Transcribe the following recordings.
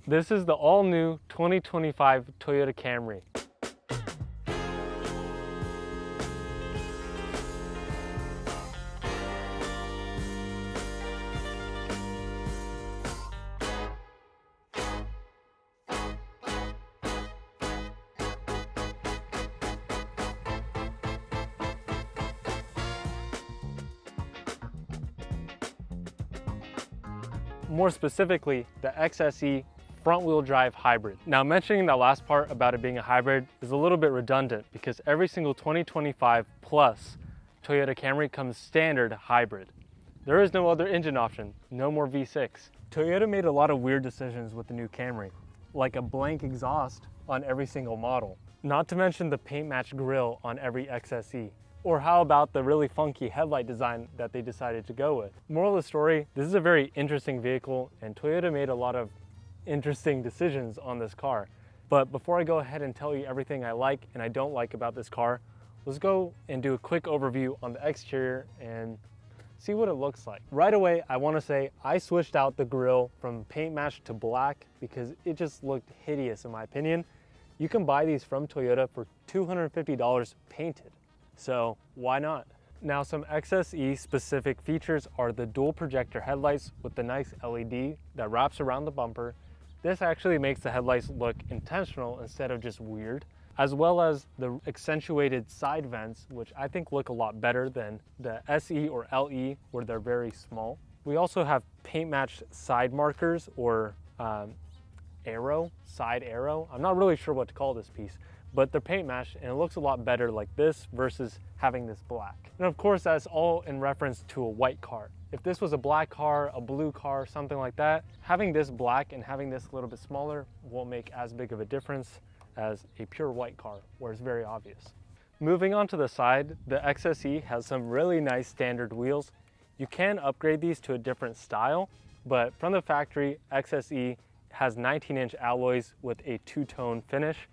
This is the all-new 2025 Toyota Camry. More specifically, the XSE front-wheel drive hybrid. Now, mentioning that last part about it being a hybrid is a little bit redundant because every single 2025 plus Toyota Camry comes standard hybrid. There is no other engine option, no more V6. Toyota made a lot of weird decisions with the new Camry, like a blank exhaust on every single model. Not to mention the paint match grille on every XSE. Or how about the really funky headlight design that they decided to go with? Moral of the story, this is a very interesting vehicle and Toyota made a lot of interesting decisions on this car. But before I go ahead and tell you everything I like and I don't like about this car, let's go and do a quick overview on the exterior and see what it looks like. Right away, I want to say I switched out the grille from paint match to black because it just looked hideous in my opinion. You can buy these from Toyota for $250 painted. So why not? Now, some XSE specific features are the dual projector headlights with the nice LED that wraps around the bumper. This actually makes the headlights look intentional instead of just weird, as well as the accentuated side vents, which I think look a lot better than the SE or LE where they're very small. We also have paint matched side markers or side arrow. I'm not really sure what to call this piece, but they're paint matched and it looks a lot better like this versus having this black. And of course, that's all in reference to a white car. If this was a black car, a blue car, something like that, having this black and having this a little bit smaller won't make as big of a difference as a pure white car, where it's very obvious. Moving on to the side, the XSE has some really nice standard wheels. You can upgrade these to a different style, but from the factory, XSE has 19-inch alloys with a two-tone finish.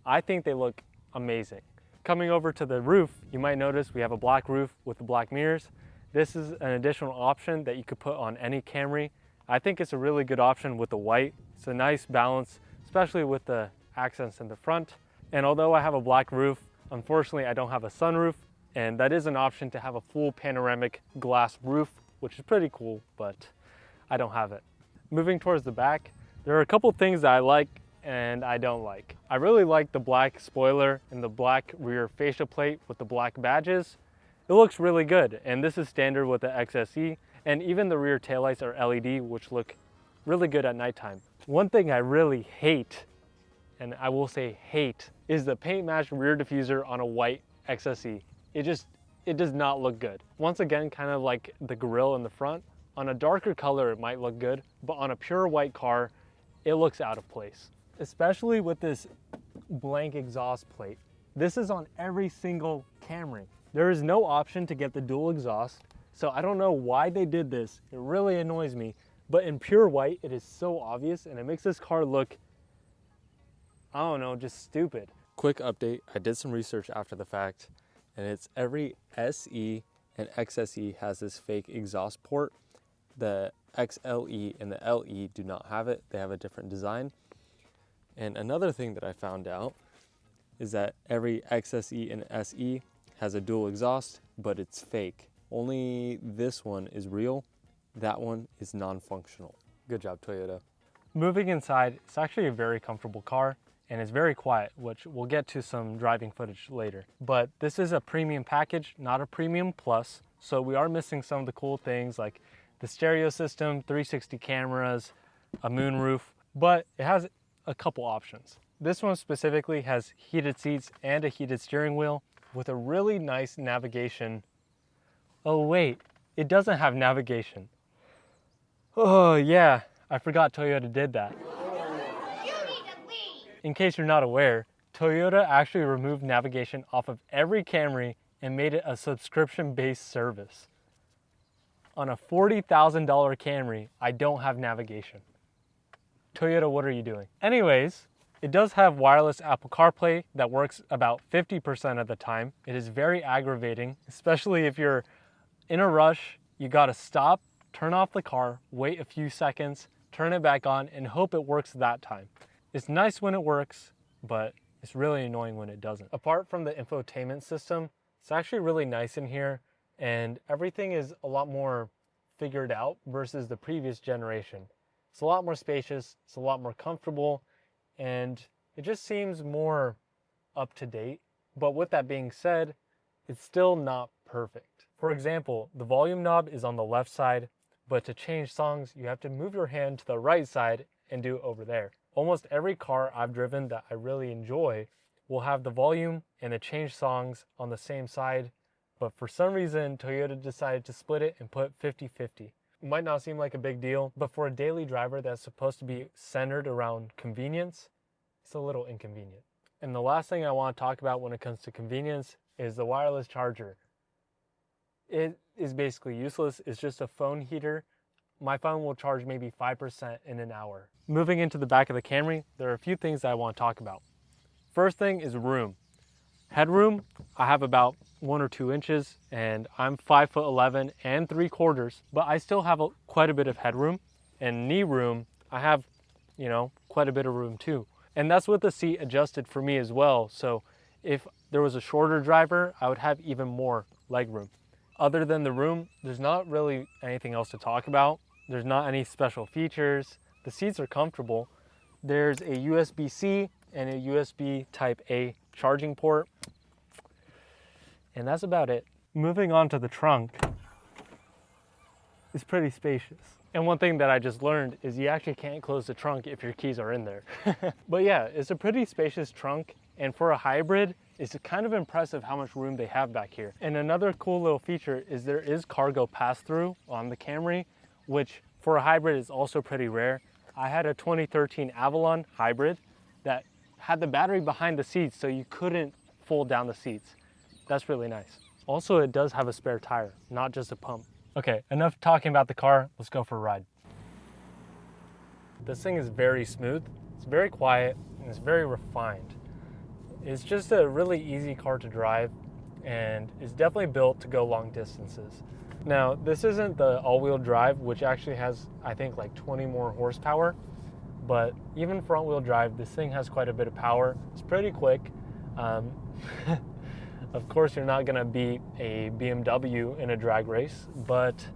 I think they look amazing. Coming over to the roof, you might notice we have a black roof with the black mirrors. This is an additional option that you could put on any Camry. I think it's a really good option with the white. It's a nice balance, especially with the accents in the front. And although I have a black roof, unfortunately I don't have a sunroof, and that is an option to have a full panoramic glass roof, which is pretty cool, but I don't have it. Moving towards the back, there are a couple things that I like and I don't like. I really like the black spoiler and the black rear fascia plate with the black badges. It looks really good, and this is standard with the XSE, and even the rear taillights are LED, which look really good at nighttime. One thing I really hate, and I will say hate, is the paint matched rear diffuser on a white XSE. It does not look good. Once again, kind of like the grille in the front, on a darker color it might look good, but on a pure white car, it looks out of place. Especially with this blank exhaust plate. This is on every single Camry. There is no option to get the dual exhaust, so I don't know why they did this. It really annoys me, but in pure white, it is so obvious and it makes this car look, I don't know, just stupid. Quick update, I did some research after the fact, and it's every SE and XSE has this fake exhaust port. The XLE and the LE do not have it. They have a different design. And another thing that I found out is that every XSE and SE has a dual exhaust, but it's fake. Only this one is real. That one is non-functional. Good job, Toyota. Moving inside, it's actually a very comfortable car and it's very quiet, which we'll get to some driving footage later. But this is a premium package, not a premium plus. So we are missing some of the cool things like the stereo system, 360 cameras, a moonroof, but it has a couple options. This one specifically has heated seats and a heated steering wheel with a really nice navigation. Oh wait, it doesn't have navigation. Oh yeah, I forgot Toyota did that. In case you're not aware, Toyota actually removed navigation off of every Camry and made it a subscription-based service. On a $40,000 Camry, I don't have navigation. Toyota, what are you doing? Anyways, it does have wireless Apple CarPlay that works about 50% of the time. It is very aggravating, especially if you're in a rush, you gotta stop, turn off the car, wait a few seconds, turn it back on, and hope it works that time. It's nice when it works, but it's really annoying when it doesn't. Apart from the infotainment system, it's actually really nice in here, and everything is a lot more figured out versus the previous generation. It's a lot more spacious, it's a lot more comfortable, and it just seems more up to date. But with that being said, it's still not perfect. For example, the volume knob is on the left side, but to change songs, you have to move your hand to the right side and do it over there. Almost every car I've driven that I really enjoy will have the volume and the change songs on the same side, but for some reason, Toyota decided to split it and put 50-50. It might not seem like a big deal, but for a daily driver that's supposed to be centered around convenience, it's a little inconvenient. And the last thing I want to talk about when it comes to convenience is the wireless charger. It is basically useless. It's just a phone heater. My phone will charge maybe 5% in an hour. Moving into the back of the Camry, there are a few things that I want to talk about. First thing is room. Headroom, I have about 1 or 2 inches, and I'm 5'11" and 3/4, but I still have quite a bit of headroom. And knee room, I have, quite a bit of room too. And that's with the seat adjusted for me as well. So if there was a shorter driver, I would have even more leg room. Other than the room, there's not really anything else to talk about. There's not any special features. The seats are comfortable. There's a USB-C and a USB Type A charging port. And that's about it. Moving on to the trunk, it's pretty spacious. And one thing that I just learned is you actually can't close the trunk if your keys are in there. But yeah, it's a pretty spacious trunk. And for a hybrid, it's kind of impressive how much room they have back here. And another cool little feature is there is cargo pass-through on the Camry, which for a hybrid is also pretty rare. I had a 2013 Avalon hybrid that had the battery behind the seats, so you couldn't fold down the seats. That's really nice. Also, it does have a spare tire, not just a pump. Okay, enough talking about the car. Let's go for a ride. This thing is very smooth. It's very quiet, and it's very refined. It's just a really easy car to drive, and it's definitely built to go long distances. Now, this isn't the all-wheel drive, which actually has, I think, like 20 more horsepower, but even front-wheel drive, this thing has quite a bit of power. It's pretty quick. Of course, you're not gonna beat a BMW in a drag race, but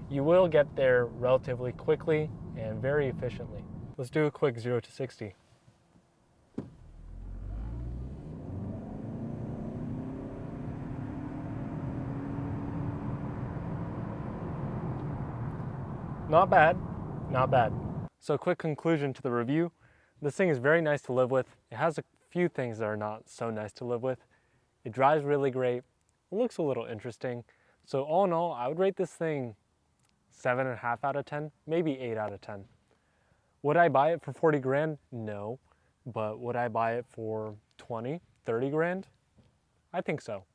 you will get there relatively quickly and very efficiently. Let's do a quick 0 to 60. Not bad, not bad. So quick conclusion to the review. This thing is very nice to live with. It has a few things that are not so nice to live with. It drives really great. It looks a little interesting. So all in all, I would rate this thing 7.5 out of 10, maybe 8 out of 10. Would I buy it for 40 grand? No. But would I buy it for 20, 30 grand? I think so.